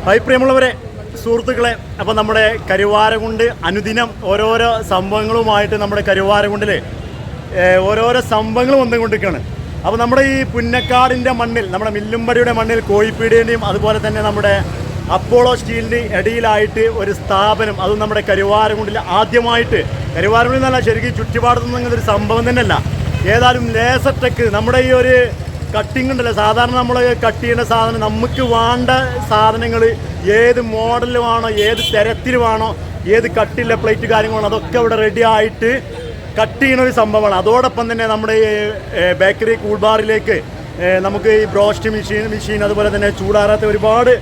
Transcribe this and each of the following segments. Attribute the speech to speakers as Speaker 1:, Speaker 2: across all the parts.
Speaker 1: Hi പ്രിയമുള്ളവരെ, സുഹൃത്തുക്കളെ, അപ്പോൾ നമ്മുടെ കരുവാരകുണ്ട് അനുദിനം ഓരോരോ സംഭവങ്ങളുമായിട്ട് നമ്മുടെ കരുവാരകുണ്ടിൽ ഓരോരോ സംഭവങ്ങൾ വന്നുകൊണ്ടിരിക്കുകയാണ്. അപ്പോൾ നമ്മുടെ ഈ പുന്നക്കാടിൻ്റെ മണ്ണിൽ, നമ്മുടെ മില്ലുംപടിയുടെ മണ്ണിൽ കോഴിപ്പീടിൻ്റെയും അതുപോലെ തന്നെ നമ്മുടെ അപ്പോളോ സ്റ്റീലിൻ്റെ ഇടയിലായിട്ട് ഒരു സ്ഥാപനം, അതും നമ്മുടെ കരുവാരകുണ്ടിൽ ആദ്യമായിട്ട്, കരുവാരകുണ്ടിൽ നിന്നല്ല, ശരിക്കും ചുറ്റുപാടത്തു നിന്ന് ഒരു സംഭവം തന്നെയല്ല. ഏതായാലും ലേസർ ടെക്, നമ്മുടെ ഈ ഒരു കട്ടിങ് ഉണ്ടല്ലോ, സാധാരണ നമ്മൾ കട്ട് ചെയ്യുന്ന സാധനം, നമുക്ക് വേണ്ട സാധനങ്ങൾ ഏത് മോഡലിൽ വേണോ, ഏത് തരത്തിൽ വേണോ, ഏത് കട്ടില്ല പ്ലേറ്റ് കാര്യങ്ങളാണോ, അതൊക്കെ ഇവിടെ റെഡി ആയിട്ട് കട്ട് ചെയ്യുന്ന ഒരു സംഭവമാണ്. അതോടൊപ്പം തന്നെ നമ്മുടെ ഈ ബേക്കറി കൂൾ ബാറിലേക്ക് നമുക്ക് ഈ ബ്രോസ്റ്റ് മെഷീൻ അതുപോലെ തന്നെ ചൂടാറാത്ത ഒരുപാട്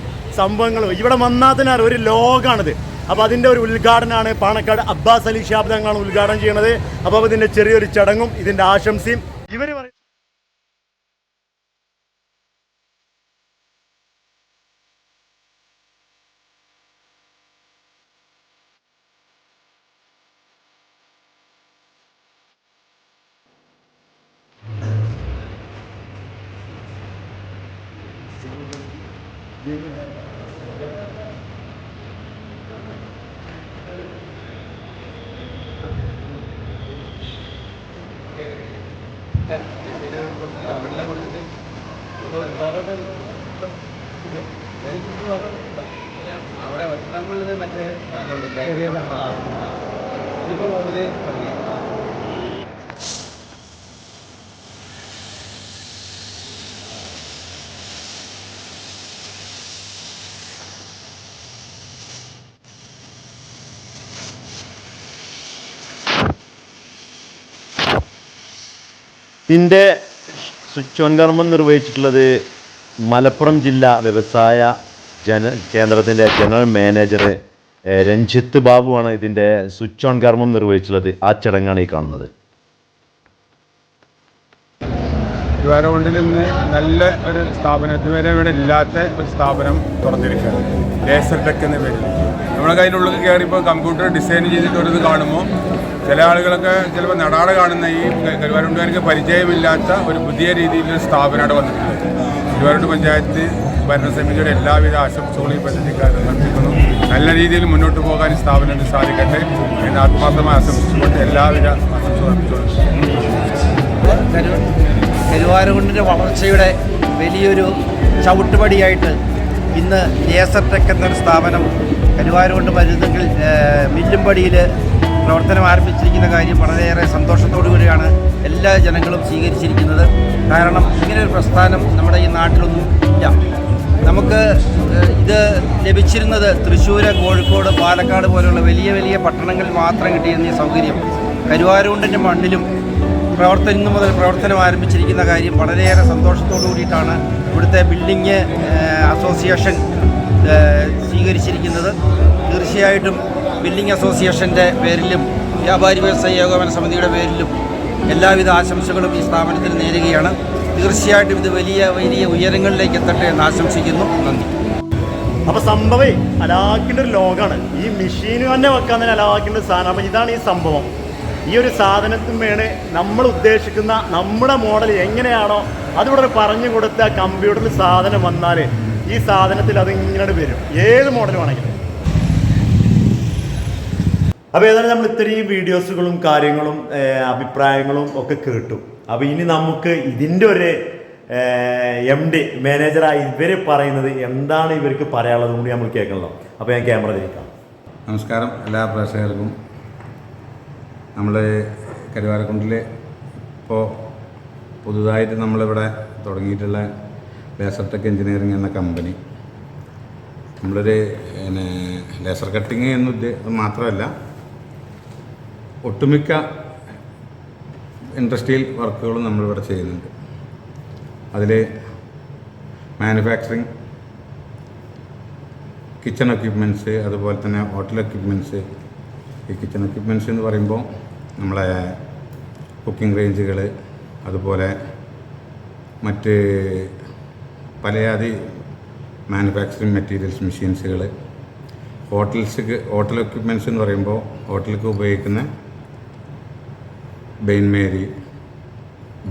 Speaker 1: സംഭവങ്ങൾ ഇവിടെ വന്നാൽ തന്നെ ഒരു ലോകമാണിത്. അപ്പോൾ അതിൻ്റെ ഒരു ഉദ്ഘാടനമാണ് പാണക്കാട് അബ്ബാസ് അലി ഷിഹാബ് തങ്ങളാണ് ഉദ്ഘാടനം ചെയ്യുന്നത്. അപ്പോൾ ഇതിൻ്റെ ചെറിയൊരു ചടങ്ങും ഇതിൻ്റെ ആശംസയും ഇവർ പറയും. ഇതിൻ്റെ സ്വിച്ച് ഓൺ കർമ്മം നിർവഹിച്ചിട്ടുള്ളത് മലപ്പുറം ജില്ലാ വ്യവസായ കേന്ദ്രത്തിൻ്റെ ജനറൽ മാനേജർ രഞ്ജിത്ത് ബാബുവാണ് ഇതിൻ്റെ സ്വിച്ച് ഓൺ കർമ്മം നിർവഹിച്ചിട്ടുള്ളത്. ആ ചടങ്ങാണ് ഈ കാണുന്നത്.
Speaker 2: കരുവാരകുണ്ടിൽ നിന്ന് നല്ല ഒരു സ്ഥാപനം, ഇതുവരെ ഇവിടെ ഇല്ലാത്ത ഒരു സ്ഥാപനം തുറന്നിരിക്കുകയാണ്, ലേസർ ടെക് എന്ന പേരിൽ. നമ്മുടെ കയ്യിലുള്ളിൽ കയറിയപ്പോൾ കമ്പ്യൂട്ടർ ഡിസൈൻ ചെയ്തിട്ട് ഒരു ഇത് കാണുമ്പോൾ ചില ആളുകളൊക്കെ ചിലപ്പോൾ നടാടെ കാണുന്ന ഈ കരുവാരകുണ്ടുകാർക്ക് പരിചയമില്ലാത്ത ഒരു പുതിയ രീതിയിലൊരു സ്ഥാപനമാണ് വന്നിട്ടുള്ളത്. കരുവാരകുണ്ട് പഞ്ചായത്ത് ഭരണസമിതിയുടെ എല്ലാവിധ ആശംസകളും ഈ പദ്ധതിക്കാർക്ക് സമർപ്പിക്കുന്നു. നല്ല രീതിയിൽ മുന്നോട്ട് പോകാൻ ഈ സ്ഥാപനത്തിന് സാധിക്കട്ടെ എന്ന് ആത്മാർത്ഥമായി ആശംസിച്ചുകൊണ്ട് എല്ലാവിധ ആശംസകളും
Speaker 3: കരുവാരകുണ്ടിൻ്റെ വളർച്ചയുടെ വലിയൊരു ചവിട്ടുപടിയായിട്ട് ഇന്ന് ലേസർ ടെക് എന്നൊരു സ്ഥാപനം കരുവാരകുണ്ട് മരുന്നുകൾ മില്ലുംപടിയിൽ പ്രവർത്തനം ആരംഭിച്ചിരിക്കുന്ന കാര്യം വളരെയേറെ സന്തോഷത്തോടു കൂടിയാണ് എല്ലാ ജനങ്ങളും സ്വീകരിച്ചിരിക്കുന്നത്. കാരണം ഇങ്ങനൊരു പ്രസ്ഥാനം നമ്മുടെ ഈ നാട്ടിലൊന്നും ഇല്ല. നമുക്ക് ഇത് ലഭിച്ചിരുന്നത് തൃശ്ശൂർ, കോഴിക്കോട്, പാലക്കാട് പോലെയുള്ള വലിയ വലിയ പട്ടണങ്ങളിൽ മാത്രം കിട്ടിയിരുന്ന ഈ സൗകര്യം കരുവാരകുണ്ടിൻ്റെ മണ്ണിലും ഇന്നു മുതൽ പ്രവർത്തനം ആരംഭിച്ചിരിക്കുന്ന കാര്യം വളരെയേറെ സന്തോഷത്തോടു കൂടിയിട്ടാണ് ഇവിടുത്തെ ബിൽഡിംഗ് അസോസിയേഷൻ സ്വീകരിച്ചിരിക്കുന്നത്. തീർച്ചയായിട്ടും ബിൽഡിംഗ് അസോസിയേഷൻ്റെ പേരിലും വ്യാപാരി വ്യവസായ ഏകോപന സമിതിയുടെ പേരിലും എല്ലാവിധ ആശംസകളും ഈ സ്ഥാപനത്തിന് നേരുകയാണ്. തീർച്ചയായിട്ടും ഇത് വലിയ വലിയ ഉയരങ്ങളിലേക്ക് എത്തട്ടെ എന്ന് ആശംസിക്കുന്നു. നന്ദി.
Speaker 1: അപ്പോൾ സംഭവം അലാക്കിൻ്റെ ഒരു ലോകമാണ്. ഈ മെഷീൻ തന്നെ വെക്കാൻ തന്നെ അലാക്കിൻ്റെ സാധനം. അപ്പോൾ ഇതാണ് ഈ സംഭവം. ഈ ഒരു സാധനത്തിന്മേണ് നമ്മൾ ഉദ്ദേശിക്കുന്ന നമ്മുടെ മോഡൽ എങ്ങനെയാണോ അതിവിടെ പറഞ്ഞു കൊടുത്ത കമ്പ്യൂട്ടറിൽ സാധനം വന്നാൽ ഈ സാധനത്തിൽ അതിങ്ങനെ വരും, ഏത് മോഡൽ വേണമെങ്കിലും. അപ്പോൾ ഏതായാലും നമ്മൾ ഇത്രയും വീഡിയോസുകളും കാര്യങ്ങളും അഭിപ്രായങ്ങളും ഒക്കെ കേട്ടു. അപ്പോൾ ഇനി നമുക്ക് ഇതിൻ്റെ ഒരു MD മാനേജറായി ഇവർ പറയുന്നത് എന്താണ് ഇവർക്ക് പറയാനുള്ളത് കൂടി നമ്മൾ കേൾക്കണല്ലോ. അപ്പോൾ ഞാൻ ക്യാമറ തിരിക്കാം.
Speaker 4: നമസ്കാരം എല്ലാ പ്രേക്ഷകർക്കും. നമ്മൾ കരുവാരക്കുണ്ടിൽ ഇപ്പോൾ പുതുതായിട്ട് നമ്മളിവിടെ തുടങ്ങിയിട്ടുള്ള ലേസർ ടെക് എഞ്ചിനീയറിംഗ് എന്ന കമ്പനി, നമ്മളൊരു ലേസർ കട്ടിങ് എന്ന മാത്രമല്ല ഒട്ടുമിക്ക ഇൻഡസ്ട്രിയൽ വർക്കുകളും നമ്മളിവിടെ ചെയ്യുന്നുണ്ട്. അതിൽ മാനുഫാക്ചറിങ്, കിച്ചൺ എക്യുപ്മെൻറ്റ്സ്, അതുപോലെ തന്നെ ഹോട്ടൽ എക്യുപ്മെൻറ്റ്സ്. ഈ കിച്ചൺ എക്യുപ്മെൻറ്റ്സ് എന്ന് പറയുമ്പോൾ നമ്മളെ കുക്കിംഗ് റേഞ്ചുകൾ, അതുപോലെ മറ്റ് പലയാതി മാനുഫാക്ചറിങ് മെറ്റീരിയൽസ്, മെഷീൻസുകൾ, ഹോട്ടൽ എക്യുപ്മെൻറ്റ്സ് എന്ന് പറയുമ്പോൾ ഹോട്ടലിലേക്ക് ഉപയോഗിക്കുന്ന ബെയിൻമേരി,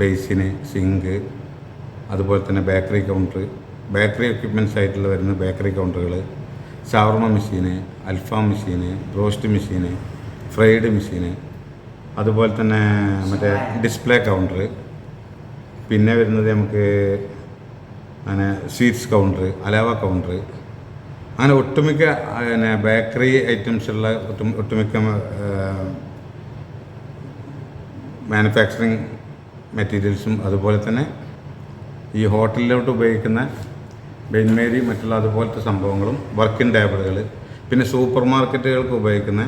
Speaker 4: ബേസിന്, സിങ്ക്, അതുപോലെ തന്നെ ബേക്കറി കൗണ്ടർ, ബേക്കറി എക്യുപ്മെൻറ്റ്സ് ആയിട്ടുള്ള വരുന്ന ബേക്കറി കൗണ്ടറുകൾ, ഷവർമ മെഷീന്, അൽഫാം മെഷീന്, റോസ്റ്റ് മെഷീന്, ഫ്രൈഡ് മെഷീന്, അതുപോലെ തന്നെ മറ്റേ ഡിസ്പ്ലേ കൗണ്ടർ, പിന്നെ വരുന്നത് നമുക്ക് അങ്ങനെ സ്വീറ്റ്സ് കൗണ്ടർ, അലാവ കൗണ്ടർ, അങ്ങനെ ഒട്ടുമിക്ക പിന്നെ ബേക്കറി ഐറ്റംസുള്ള ഒട്ടുമിക്ക മാനുഫാക്ചറിങ് മെറ്റീരിയൽസും, അതുപോലെ തന്നെ ഈ ഹോട്ടലിലോട്ട് ഉപയോഗിക്കുന്ന ബെൻമേരി മറ്റുള്ള അതുപോലത്തെ സംഭവങ്ങളും, വർക്കിംഗ് ടേബിളുകൾ, പിന്നെ സൂപ്പർ മാർക്കറ്റുകൾക്ക് ഉപയോഗിക്കുന്ന,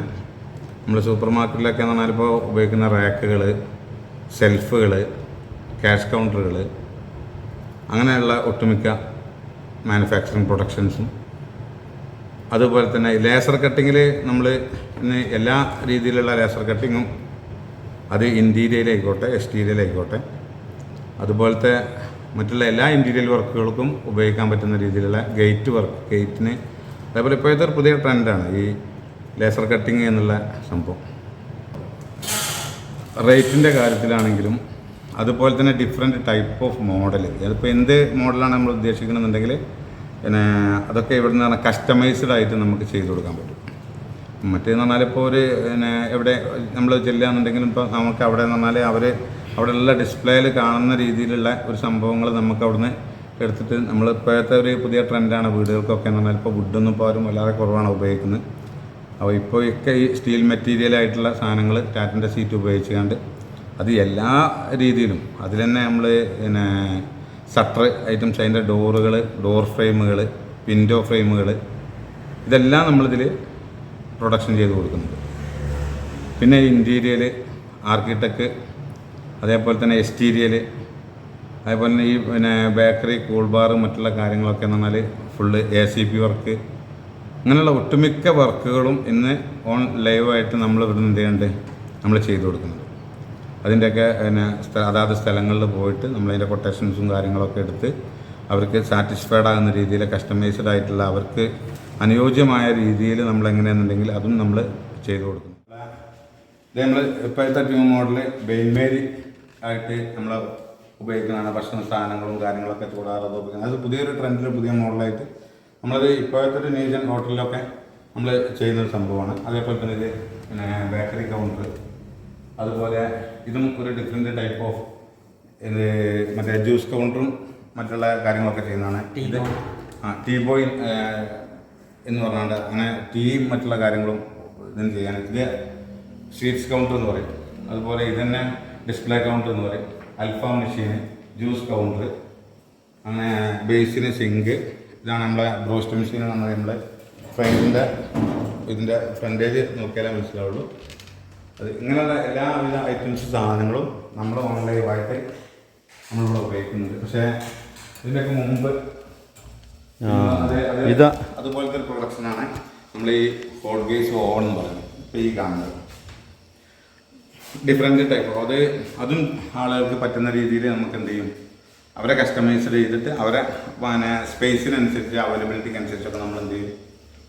Speaker 4: നമ്മൾ സൂപ്പർ മാർക്കറ്റിലൊക്കെ എന്ന് പറഞ്ഞാൽ ഇപ്പോൾ ഉപയോഗിക്കുന്ന റാക്കുകൾ, ഷെൽഫുകൾ, ക്യാഷ് കൗണ്ടറുകൾ, അങ്ങനെയുള്ള ഒട്ടുമിക്ക മാനുഫാക്ചറിങ് പ്രൊഡക്ഷൻസും, അതുപോലെ തന്നെ ലേസർ കട്ടിങ്ങിൽ നമ്മൾ ഇന്ന് എല്ലാ രീതിയിലുള്ള ലേസർ കട്ടിങ്ങും, അത് ഇൻറ്റീരിയലായിക്കോട്ടെ എക്സ്റ്റീരിയലായിക്കോട്ടെ, അതുപോലത്തെ മറ്റുള്ള എല്ലാ ഇൻറ്റീരിയൽ വർക്കുകൾക്കും ഉപയോഗിക്കാൻ പറ്റുന്ന രീതിയിലുള്ള ഗേറ്റ് വർക്ക്, ഗേറ്റിന് അതേപോലെ ഇപ്പോഴത്തെ ഒരു പുതിയ ട്രെൻഡാണ് ഈ ലേസർ കട്ടിങ് എന്നുള്ള സംഭവം. റേറ്റിൻ്റെ കാര്യത്തിലാണെങ്കിലും അതുപോലെ തന്നെ ഡിഫറെൻറ്റ് ടൈപ്പ് ഓഫ് മോഡൽ, അതിപ്പോൾ എന്ത് മോഡലാണ് നമ്മൾ ഉദ്ദേശിക്കണമെന്നുണ്ടെങ്കിൽ പിന്നെ അതൊക്കെ ഇവിടെ നിന്ന് പറഞ്ഞാൽ കസ്റ്റമൈസ്ഡ് ആയിട്ട് നമുക്ക് ചെയ്ത് കൊടുക്കാൻ പറ്റും. മറ്റേന്ന് പറഞ്ഞാൽ ഇപ്പോൾ ഒരു പിന്നെ എവിടെ നമ്മൾ ചെല്ലുകയാണെന്നുണ്ടെങ്കിലും ഇപ്പോൾ നമുക്ക് അവിടെ എന്ന് പറഞ്ഞാൽ അവിടെയുള്ള ഡിസ്പ്ലേയിൽ കാണുന്ന രീതിയിലുള്ള ഒരു സംഭവങ്ങൾ നമുക്ക് അവിടുന്ന് എടുത്തിട്ട് നമ്മൾ ഇപ്പോഴത്തെ ഒരു പുതിയ ട്രെൻഡാണ് വീടുകൾക്കൊക്കെ എന്ന് പറഞ്ഞാൽ ഇപ്പോൾ വുഡൊന്നും ഇപ്പോൾ ആരും വളരെ കുറവാണ് ഉപയോഗിക്കുന്നത്. അപ്പോൾ ഇപ്പോൾ ഒക്കെ ഈ സ്റ്റീൽ മെറ്റീരിയലായിട്ടുള്ള സാധനങ്ങൾ ടാറ്റിൻ്റെ സീറ്റ് ഉപയോഗിച്ചുകൊണ്ട് അത് എല്ലാ രീതിയിലും അതിൽ തന്നെ നമ്മൾ പിന്നെ ഷട്ടർ ഐറ്റംസ്, അതിൻ്റെ ഡോറുകൾ, ഡോർ ഫ്രെയിമുകൾ, വിൻഡോ ഫ്രെയിമുകൾ, ഇതെല്ലാം നമ്മളിതിൽ പ്രൊഡക്ഷൻ ചെയ്ത് കൊടുക്കുന്നുണ്ട്. പിന്നെ ഇൻറ്റീരിയൽ, ആർക്കിടെക്ട്, അതേപോലെ തന്നെ എക്സ്റ്റീരിയൽ, അതേപോലെ തന്നെ ഈ പിന്നെ ബേക്കറി, കൂൾ ബാർ, മറ്റുള്ള കാര്യങ്ങളൊക്കെ എന്ന് പറഞ്ഞാൽ ഫുള്ള് ACP വർക്ക്, അങ്ങനെയുള്ള ഒട്ടുമിക്ക വർക്കുകളും ഇന്ന് ഓൺ ലൈവായിട്ട് നമ്മൾ ഇവിടുന്ന് എന്ത് ചെയ്യുന്നുണ്ട്, നമ്മൾ ചെയ്തു കൊടുക്കുന്നുണ്ട്. അതിൻ്റെയൊക്കെ പിന്നെ അതാത് സ്ഥലങ്ങളിൽ പോയിട്ട് നമ്മളതിൻ്റെ കൊട്ടേഷൻസും കാര്യങ്ങളൊക്കെ എടുത്ത് അവർക്ക് സാറ്റിസ്ഫൈഡ് ആകുന്ന രീതിയിൽ കസ്റ്റമൈസ്ഡ് ആയിട്ടുള്ള അവർക്ക് അനുയോജ്യമായ രീതിയിൽ നമ്മൾ എങ്ങനെയാണെന്നുണ്ടെങ്കിൽ അതും നമ്മൾ ചെയ്തു കൊടുക്കുന്നു. ഇത് നമ്മൾ ഇപ്പോഴത്തെ ട്യൂൺ മോഡൽ ബെയിൻമേരി ആയിട്ട് നമ്മൾ ഉപയോഗിക്കുന്നതാണ്. ഭക്ഷണ സാധനങ്ങളും കാര്യങ്ങളൊക്കെ ചൂടാറത് ഉപയോഗിക്കുന്നത് അത് പുതിയൊരു ട്രെൻഡിൽ പുതിയ മോഡലായിട്ട് നമ്മളത് ഇപ്പോഴത്തെ ഒരു ന്യൂജൻ ഹോട്ടലിലൊക്കെ നമ്മൾ ചെയ്യുന്നൊരു സംഭവമാണ്. അതേപോലെ തന്നെ ഇത് പിന്നെ ബേക്കറി കൗണ്ടർ, അതുപോലെ ഇതും ഒരു ഡിഫറെൻറ്റ് ടൈപ്പ് ഓഫ് ഇത് മറ്റേ ജ്യൂസ് കൗണ്ടറും മറ്റുള്ള കാര്യങ്ങളൊക്കെ ചെയ്യുന്നതാണ്. ഇത് ടീ ബോയ് എന്ന് പറഞ്ഞാൽ അങ്ങനെ ടീയും മറ്റുള്ള കാര്യങ്ങളും ഇതിന് ചെയ്യാൻ. ഇത് സ്വീറ്റ്സ് കൗണ്ടർ എന്ന് പറയും. അതുപോലെ ഇതന്നെ ഡിസ്പ്ലേ കൗണ്ടർ എന്ന് പറയും. അൽഫാം മെഷീന്, ജ്യൂസ് കൗണ്ടർ, അങ്ങനെ ബേസിന് സിങ്ക്. ഇതാണ് നമ്മളെ ബ്രോസ്റ്റ് മെഷീൻ എന്ന് പറഞ്ഞാൽ നമ്മളെ ഫ്രണ്ടിൻ്റെ ഇതിൻ്റെ ഫ്രണ്ടേജ് നോക്കിയാലേ മനസ്സിലാവുള്ളൂ. അത് ഇങ്ങനെയുള്ള എല്ലാവിധ ഐറ്റംസ് സാധനങ്ങളും നമ്മൾ ഓൺലൈനായിട്ട് നമ്മളിവിടെ ഉപയോഗിക്കുന്നുണ്ട്. പക്ഷേ ഇതിൻ്റെയൊക്കെ മുമ്പ് അതുപോലത്തെ ഒരു പ്രൊഡക്ഷനാണ് നമ്മൾ ഈ ഹോട്ട് ഗേസ് ഓവൺ എന്ന് പറയുന്നത്. ഇപ്പോൾ ഈ കാണുന്നത് ഡിഫറെൻറ്റ് ടൈപ്പ്, അതും ആളുകൾക്ക് പറ്റുന്ന രീതിയിൽ നമുക്ക് എന്ത് ചെയ്യും, അവരെ കസ്റ്റമൈസ്ഡ് ചെയ്തിട്ട് അവരെ പിന്നെ സ്പേസിനനുസരിച്ച് അവൈലബിലിറ്റിക്ക് അനുസരിച്ചൊക്കെ നമ്മൾ എന്ത് ചെയ്യും,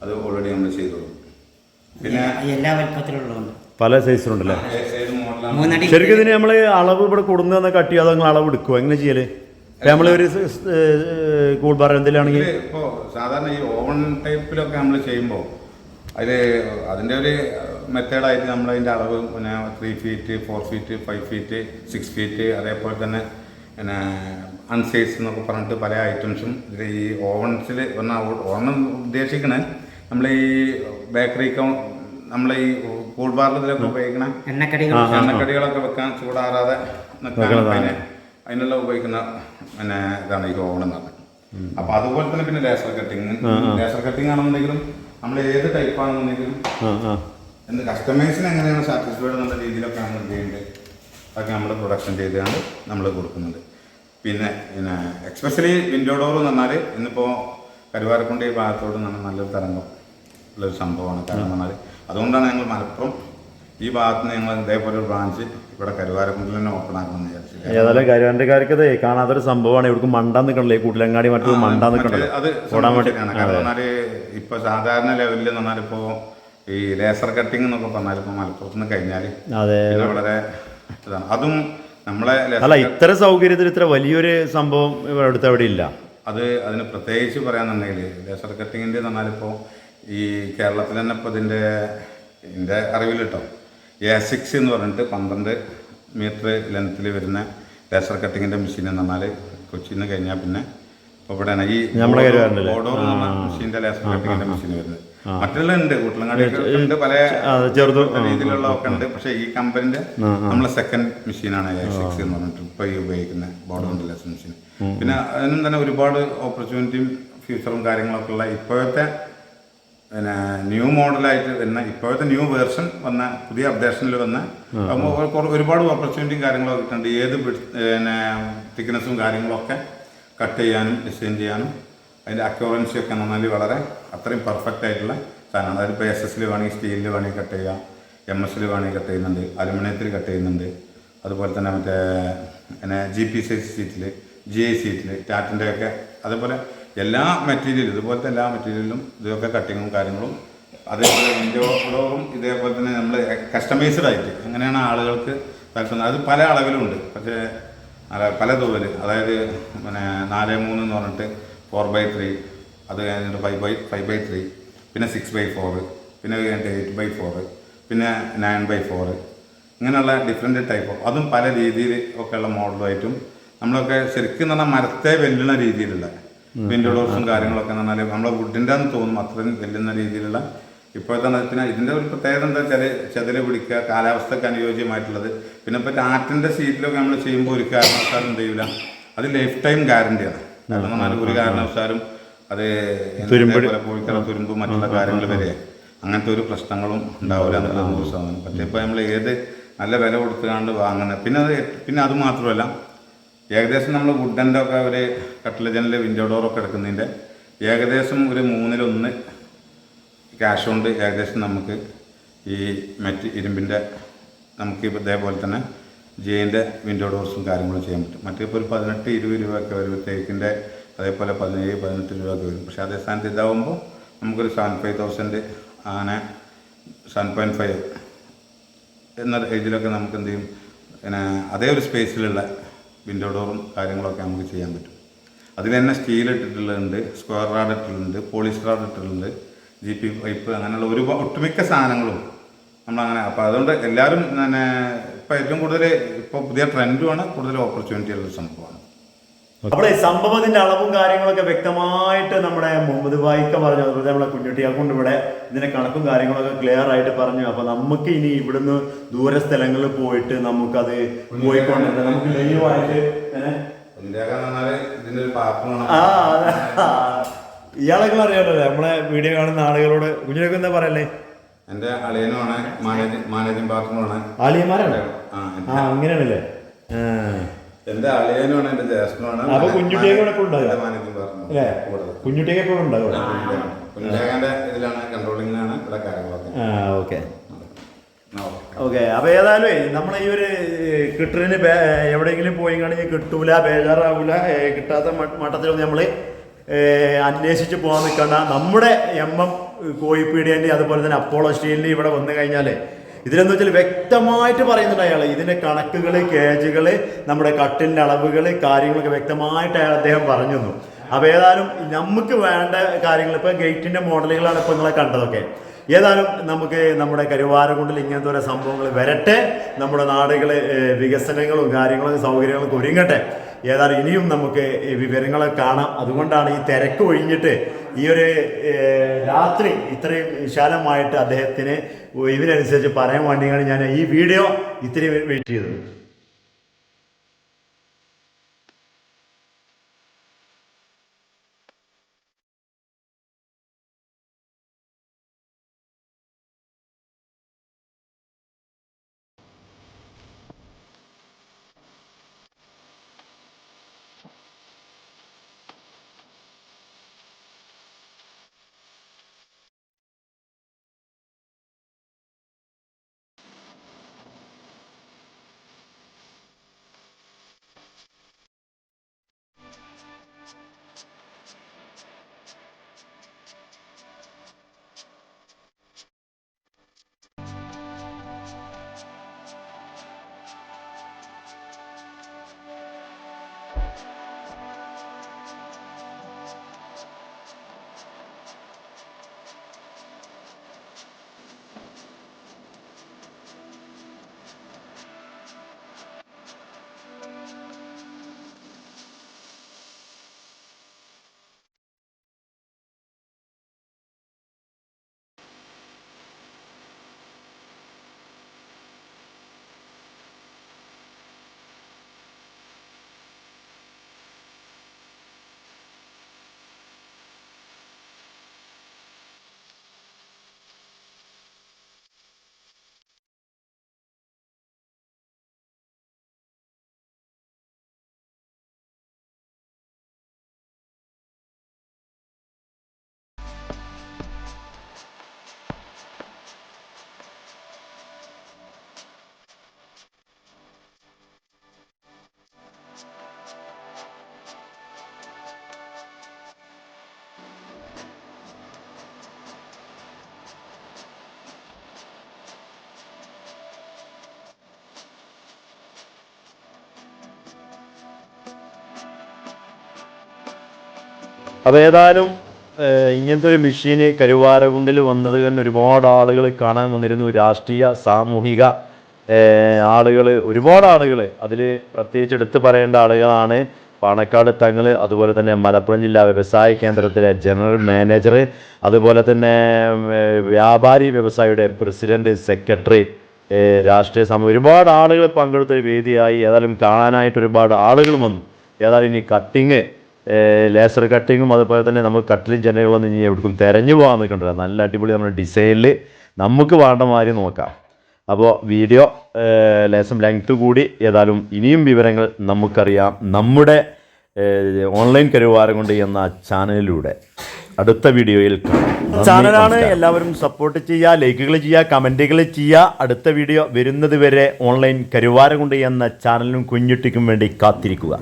Speaker 4: അത് ഓൾറെഡി നമ്മൾ ചെയ്തു കൊടുക്കും. പിന്നെ
Speaker 5: എല്ലാ വലുപ്പത്തിലുള്ളതുണ്ട്,
Speaker 1: പല സൈസിലുണ്ടല്ലേ.
Speaker 4: ഏത് മോഡലാണ്
Speaker 1: ശരിക്കും ഇതിന് നമ്മൾ അളവ് ഇവിടെ കൊടുക്കുന്ന കട്ട് ചെയ്യാതെ നിങ്ങൾ അളവ് എടുക്കുമോ, എങ്ങനെ ചെയ്യല്? നമ്മൾ ഒരു കൂൾ ബാർ എന്തെങ്കിലാണെങ്കിൽ
Speaker 4: ഇപ്പോൾ സാധാരണ ഈ ഓവൺ ടൈപ്പിലൊക്കെ നമ്മൾ ചെയ്യുമ്പോൾ അതിൻ്റെ ഒരു മെത്തേഡായിട്ട് നമ്മളതിൻ്റെ അളവ് പിന്നെ 3 ഫീറ്റ്, 4 ഫീറ്റ്, 5 ഫീറ്റ്, 6 ഫീറ്റ്, അതേപോലെ തന്നെ പിന്നെ അൺസൈസ് എന്നൊക്കെ പറഞ്ഞിട്ട് പല ഐറ്റംസും ഇതിൽ ഈ ഓവൺസിൽ ഓവൺ ഉദ്ദേശിക്കണേ നമ്മൾ ഈ ബേക്കറിക്ക് നമ്മൾ ഈ കൂൾ ബാറിലൊക്കെ ഉപയോഗിക്കണ എണ്ണക്കടികളൊക്കെ വെക്കാൻ ചൂടാറാതെ നിൽക്കാൻ അതിനുള്ള ഉപയോഗിക്കുന്ന പിന്നെ ഇതാണ് ഈ ഓവൺ എന്ന് പറഞ്ഞത്. അപ്പോൾ അതുപോലെ തന്നെ പിന്നെ ലേസർ കട്ടിങ് ആണെന്നുണ്ടെങ്കിലും നമ്മൾ ഏത് ടൈപ്പാണെന്നുണ്ടെങ്കിലും എന്ത് കസ്റ്റമേഴ്സിന് എങ്ങനെയാണ് സാറ്റിസ്ഫൈഡ് എന്നുള്ള രീതിയിലൊക്കെ നമ്മൾ ചെയ്യേണ്ടത് അതൊക്കെ നമ്മൾ പ്രൊഡക്ഷൻ ചെയ്താണ് നമ്മൾ കൊടുക്കുന്നുണ്ട്. പിന്നെ എക്സ്പെഷ്യലി വിൻഡോ ഡോർ എന്ന് പറഞ്ഞാൽ ഇന്നിപ്പോൾ കരുവാരക്കുണ്ട് ഈ ഭാഗത്തോട് നല്ലൊരു തരംഗം ഉള്ളൊരു സംഭവമാണ്. കാരണം പറഞ്ഞാൽ അതുകൊണ്ടാണ് ഞങ്ങൾ മലപ്പുറം ഈ ഭാഗത്ത് നിന്ന് ഞങ്ങൾ ഇതേപോലെ ഒരു ബ്രാഞ്ച് ഇവിടെ കരുവാരക്കുണ്ടിൽ തന്നെ ഓപ്പൺ ആക്കണമെന്ന് വിചാരിച്ചില്ല.
Speaker 1: ഏതായാലും കരുവാരക്കാർക്കത് കാണാത്തൊരു സംഭവമാണ്. ഇവിടെ മണ്ടാൻ നിൽക്കണല്ലേ, കൂട്ടിലങ്ങാടി മറ്റു മണ്ടാൻ നിൽക്കണല്ലോ,
Speaker 4: അത് ഓടാൻ വേണ്ടിയിട്ടാണ്. കാരണം പറഞ്ഞാൽ ഇപ്പോൾ സാധാരണ ലെവലിൽ എന്ന് പറഞ്ഞാൽ ഇപ്പോൾ ഈ ലേസർ കട്ടിങ് എന്നൊക്കെ പറഞ്ഞാൽ ഇപ്പോൾ മലപ്പുറത്ത് നിന്ന് കഴിഞ്ഞാൽ വളരെ ഇതാണ്. അതും നമ്മളെ
Speaker 1: അല്ല, ഇത്ര സൗകര്യത്തിൽ ഇത്ര വലിയൊരു സംഭവം അടുത്ത് അവിടെ ഇല്ല.
Speaker 4: അതിന് പ്രത്യേകിച്ച് പറയാന്നുണ്ടെങ്കിൽ ലേസർ കട്ടിങ്ങിൻ്റെ എന്ന് പറഞ്ഞാൽ ഇപ്പോൾ ഈ കേരളത്തിൽ തന്നെ ഇപ്പോൾ എൻ്റെ അറിവിൽ കേട്ടോ A6 എന്ന് പറഞ്ഞിട്ട് 12 മീറ്റർ ലെങ്ത്തിൽ വരുന്ന ലേസർ കട്ടിങ്ങിൻ്റെ മെഷീൻ എന്ന് പറഞ്ഞാൽ കൊച്ചിയിൽ നിന്ന് കഴിഞ്ഞാൽ പിന്നെ ഇപ്പോൾ ഇവിടെയാണ് ഈ ബോഡോർ എന്ന് പറഞ്ഞ മെഷീൻ്റെ ലേസർ കട്ടിങ്ങിൻ്റെ മെഷീൻ വരുന്നത്. മറ്റുള്ള ഉണ്ട്, കൂട്ടലങ്ങാടിയൊക്കെ ഉണ്ട്, പല രീതിയിലുള്ള ഒക്കെ ഉണ്ട്. പക്ഷേ ഈ കമ്പനിൻ്റെ നമ്മളെ സെക്കൻഡ് മെഷീനാണ് A6 എന്ന് പറഞ്ഞിട്ട് ഇപ്പോൾ ഈ ഉപയോഗിക്കുന്ന ബോഡോറിൻ്റെ ലേസർ മെഷീൻ. പിന്നെ അതിനും തന്നെ ഒരുപാട് ഓപ്പർച്യൂണിറ്റിയും ഫ്യൂച്ചറും കാര്യങ്ങളൊക്കെ ഉള്ള ഇപ്പോഴത്തെ പിന്നെ ന്യൂ മോഡലായിട്ട് വരുന്ന ഇപ്പോഴത്തെ ന്യൂ വേർഷൻ വന്ന പുതിയ അപ്ഡേഷനിൽ വന്ന ഒരുപാട് ഓപ്പർച്യൂണിറ്റിയും കാര്യങ്ങളൊക്കെ കിട്ടുന്നുണ്ട്. ഏത് പിന്നെ തിക്നെസ്സും കാര്യങ്ങളൊക്കെ കട്ട് ചെയ്യാനും ഡിസൈൻ ചെയ്യാനും അതിൻ്റെ അക്യൂറൻസി ഒക്കെ എന്ന് പറഞ്ഞാൽ വളരെ അത്രയും പെർഫെക്റ്റ് ആയിട്ടുള്ള സാധനമാണ്. അതായത് ഇപ്പോൾ SS വേണമെങ്കിൽ സ്റ്റീലിൽ വേണമെങ്കിൽ കട്ട് ചെയ്യാം, MS വേണമെങ്കിൽ കട്ട് ചെയ്യുന്നുണ്ട്, അലുമിനിയത്തിൽ കട്ട് ചെയ്യുന്നുണ്ട്. അതുപോലെ തന്നെ മറ്റേ പിന്നെ GPC ഷീറ്റിൽ, GI ഷീറ്റിൽ, ടാറ്റിൻ്റെ ഒക്കെ അതേപോലെ എല്ലാ മെറ്റീരിയലും ഇതുപോലത്തെ എല്ലാ മെറ്റീരിയലിലും ഇതൊക്കെ കട്ടിങ്ങും കാര്യങ്ങളും. അതേപോലെ വിൻഡോ ഡോറും ഇതേപോലെ തന്നെ നമ്മൾ കസ്റ്റമൈസ്ഡ് ആയിട്ട് എങ്ങനെയാണ് ആളുകൾക്ക് താല്പര്യം അത് പല അളവിലുണ്ട്. പക്ഷേ പല തൂവൽ, അതായത് പിന്നെ 4x3 എന്ന് പറഞ്ഞിട്ട് 4x3, അത് കഴിഞ്ഞിട്ട് 5x3, പിന്നെ 6x4, പിന്നെ കഴിഞ്ഞിട്ട് 8x4, പിന്നെ 9x4, ഇങ്ങനെയുള്ള ഡിഫറെൻറ്റ് ടൈപ്പ് അതും പല രീതിയിൽ ഒക്കെയുള്ള മോഡലുമായിട്ടും നമ്മളൊക്കെ ശരിക്കും പറഞ്ഞാൽ മരത്തെ വെല്ലുന്ന രീതിയിലുള്ള വിൻഡോ ഡോർസും കാര്യങ്ങളൊക്കെ എന്ന് പറഞ്ഞാൽ നമ്മളെ വുഡിൻ്റെ എന്ന് തോന്നും അത്രയും വെല്ലുന്ന രീതിയിലുള്ള ഇപ്പോഴത്തെ പിന്നെ ഇതിൻ്റെ ഒരു പ്രത്യേകത എന്താ വെച്ചാൽ ചെതല് പിടിക്കുക, കാലാവസ്ഥയ്ക്ക് അനുയോജ്യമായിട്ടുള്ളത്. പിന്നെ ഇപ്പോൾ ടാറ്റിൻ്റെ ഷീറ്റിലൊക്കെ നമ്മൾ ചെയ്യുമ്പോൾ ഒരു കാരണവശാലും എന്ത് ചെയ്യില്ല, അത് ലൈഫ് ടൈം ഗ്യാരണ്ടിയാണ്. കാരണം എന്നാൽ ഒരു കാരണവശാലും അത് കോഴിക്കറ തുരുമ്പ് മറ്റുള്ള കാര്യങ്ങൾ വരെ അങ്ങനത്തെ ഒരു പ്രശ്നങ്ങളും ഉണ്ടാവില്ല എന്നുള്ളത് 100%. പക്ഷേ ഇപ്പോൾ നമ്മൾ ഏത് നല്ല വില കൊടുത്തുകൊണ്ട് വാങ്ങുന്നത് പിന്നെ അത് മാത്രമല്ല ഏകദേശം നമ്മൾ വുഡൻ്റെ ഒക്കെ ഒരു കട്ടില ജനൽ വിൻഡോ ഡോറൊക്കെ എടുക്കുന്നതിൻ്റെ ഏകദേശം ഒരു 1/3 ക്യാഷ് കൊണ്ട് ഏകദേശം നമുക്ക് ഈ ഇരുമ്പിൻ്റെ നമുക്ക് ഇതേപോലെ തന്നെ ജെയിൻ്റെ വിൻഡോ ഡോർസും കാര്യങ്ങളും ചെയ്യാൻ പറ്റും. മറ്റിപ്പോൾ ഒരു 18-20 രൂപയൊക്കെ വരും, തേക്കിൻ്റെ അതേപോലെ 17-18 രൂപയൊക്കെ വരും. പക്ഷേ അതേ സ്ഥാനത്ത് ഇതാവുമ്പോൾ നമുക്കൊരു 75,000 അങ്ങനെ 7.5 എന്ന ഏജിലൊക്കെ നമുക്ക് എന്ത് ചെയ്യും, പിന്നെ അതേ ഒരു സ്പേസിലുള്ള വിൻഡോ ഡോറും കാര്യങ്ങളൊക്കെ നമുക്ക് ചെയ്യാൻ പറ്റും. അതിൽ തന്നെ സ്റ്റീൽ ഇട്ടിട്ടുള്ളുണ്ട്, സ്ക്വയർ റാഡ് ഇട്ടിട്ടുണ്ട്, പോളിസ്റ്റർ റാഡ് ഇട്ടിട്ടുണ്ട്, GP പൈപ്പ്, അങ്ങനെയുള്ള ഒട്ടുമിക്ക സാധനങ്ങളും നമ്മളങ്ങനെ. അപ്പോൾ അതുകൊണ്ട് എല്ലാവരും തന്നെ ഇപ്പോൾ ഏറ്റവും കൂടുതൽ ഇപ്പോൾ പുതിയ ട്രെൻഡുമാണ്, കൂടുതൽ ഓപ്പർച്യൂണിറ്റി ഉള്ള സംഭവമാണ്.
Speaker 1: അപ്പോൾ ഈ സംഭവത്തിന്റെ അളവും കാര്യങ്ങളൊക്കെ വ്യക്തമായിട്ട് നമ്മുടെ മുഹമ്മദ് ഭായിക്ക പറഞ്ഞു. അതുപോലെ നമ്മളെ കുഞ്ഞുട്ടിയെ കൊണ്ട് ഇവിടെ ഇതിന്റെ കണക്കും കാര്യങ്ങളൊക്കെ ക്ലിയർ ആയിട്ട് പറഞ്ഞു. അപ്പൊ നമുക്ക് ഇനി ഇവിടുന്ന് ദൂര സ്ഥലങ്ങളിൽ പോയിട്ട് നമുക്കത് പോയിക്കൊണ്ടിട്ട് നമുക്ക് ലൈവായിട്ട് ഇയാളൊക്കെ അറിയാമല്ലോ നമ്മളെ വീഡിയോ കാണുന്ന ആളുകളോട്. കുഞ്ഞിനൊക്കെ എന്താ പറയല്ലേ?
Speaker 4: എന്റെ അളിയനുമാണ്, മാനേജിംഗ് പാർട്ട്ണറാണ്.
Speaker 1: അളിയന്മാരാണ്? അങ്ങനെയാണല്ലേ?
Speaker 4: എന്റെ അളിയനുമാണ്, എന്റെ ജ്യേഷ്ഠനുമാണ്.
Speaker 1: അപ്പൊ കുഞ്ഞുട്ടിയൊക്കെ ഇവിടെ ഉണ്ടാകും
Speaker 4: മാനേജിംഗ് പാർട്ട്ണർ
Speaker 1: അല്ലേ? കുഞ്ഞുട്ടിയൊക്കെ എപ്പോഴും ഉണ്ടാകും.
Speaker 4: കുഞ്ഞുട്ടിയുടെ ഇതിലാണ്, കൺട്രോളിങ്ങിലാണ് ഇവിടെ കാര്യങ്ങളൊക്കെ.
Speaker 1: Okay okay. അപ്പൊ ഏതായാലും നമ്മളെ ഈ ഒരു കിട്ടലിന് എവിടെയെങ്കിലും പോയി കഴിഞ്ഞാൽ കിട്ടൂല, ബേജാറാവൂല, കിട്ടാത്ത മട്ടത്തിലൊന്നും നമ്മള് അന്വേഷിച്ച് പോകാൻ നിൽക്കണ്ട. നമ്മുടെ MM കോഴിപ്പീടിയൻ്റെ അതുപോലെ തന്നെ അപ്പോളോ സ്റ്റീലിൻ്റെ ഇവിടെ വന്നു കഴിഞ്ഞാൽ ഇതിലെന്ന് വെച്ചാൽ വ്യക്തമായിട്ട് പറയുന്നുണ്ട് അയാൾ. ഇതിൻ്റെ കണക്കുകൾ, കേജുകൾ, നമ്മുടെ കട്ടിലിൻ്റെ അളവുകൾ, കാര്യങ്ങളൊക്കെ വ്യക്തമായിട്ട് അദ്ദേഹം പറഞ്ഞു തന്നു. അപ്പോൾ ഏതായാലും നമുക്ക് വേണ്ട കാര്യങ്ങൾ ഇപ്പോൾ ഗേറ്റിൻ്റെ മോഡലുകളാണ് ഇപ്പോൾ നിങ്ങളെ കണ്ടതൊക്കെ. ഏതായാലും നമുക്ക് നമ്മുടെ കരുവാരക്കുണ്ടിൽ ഇങ്ങനത്തെ ഓരോ സംഭവങ്ങൾ വരട്ടെ, നമ്മുടെ നാടുകൾ വികസനങ്ങളും കാര്യങ്ങളും സൗകര്യങ്ങളൊക്കെ ഒരുങ്ങട്ടെ. ഏതായാലും ഇനിയും നമുക്ക് വിവരങ്ങളൊക്കെ കാണാം. അതുകൊണ്ടാണ് ഈ തിരക്ക് ഒഴിഞ്ഞിട്ട് ഈ ഒരു രാത്രി ഇത്രയും വിശാലമായിട്ട് അദ്ദേഹത്തിന് ഇതിനനുസരിച്ച് പറയാൻ വേണ്ടിയാണ് ഞാൻ ഈ വീഡിയോ ഇത്രയും വെയിറ്റ് ചെയ്തത്. അപ്പോൾ ഏതായാലും ഇങ്ങനത്തെ ഒരു മെഷീന് കരുവാരകുണ്ടിൽ വന്നത് തന്നെ ഒരുപാട് ആളുകൾ കാണാൻ വന്നിരുന്നു. രാഷ്ട്രീയ സാമൂഹിക ആളുകൾ, ഒരുപാട് ആളുകൾ. അതിൽ പ്രത്യേകിച്ച് എടുത്തു പറയേണ്ട ആളുകളാണ് പാണക്കാട് തങ്ങൾ, അതുപോലെ തന്നെ മലപ്പുറം ജില്ലാ വ്യവസായ കേന്ദ്രത്തിലെ ജനറൽ മാനേജർ, അതുപോലെ തന്നെ വ്യാപാരി വ്യവസായിയുടെ പ്രസിഡന്റ്, സെക്രട്ടറി, രാഷ്ട്രീയ സമൂഹം, ഒരുപാട് ആളുകൾ പങ്കെടുത്ത ഒരു വേദിയായി. ഏതായാലും കാണാനായിട്ട് ഒരുപാട് ആളുകൾ വന്നു. ഏതായാലും ഇനി കട്ടിങ്, ലേസർ കട്ടിങ്ങും അതുപോലെ തന്നെ നമുക്ക് കട്ടിലും ജനലുകളൊന്നും ഇനി എവിടേക്കും തിരഞ്ഞു പോകാൻ നിൽക്കണ്ടല്ലോ. നല്ല അടിപൊളി നമ്മുടെ ഡിസൈനിൽ നമുക്ക് വേണ്ട മാതിരി നോക്കാം. അപ്പോൾ വീഡിയോ ലേസം ലെങ്ത് കൂടി. ഏതായാലും ഇനിയും വിവരങ്ങൾ നമുക്കറിയാം നമ്മുടെ ഓൺലൈൻ കരുവാരകുണ്ട് എന്ന ചാനലിലൂടെ. അടുത്ത വീഡിയോയിൽ ചാനലാണ്, എല്ലാവരും സപ്പോർട്ട് ചെയ്യുക, ലൈക്കുകൾ ചെയ്യുക, കമൻറ്റുകൾ ചെയ്യുക. അടുത്ത വീഡിയോ വരുന്നത് വരെ ഓൺലൈൻ കരുവാരകുണ്ട് എന്ന ചാനലിനും കുഞ്ഞുട്ടിക്കും വേണ്ടി കാത്തിരിക്കുക.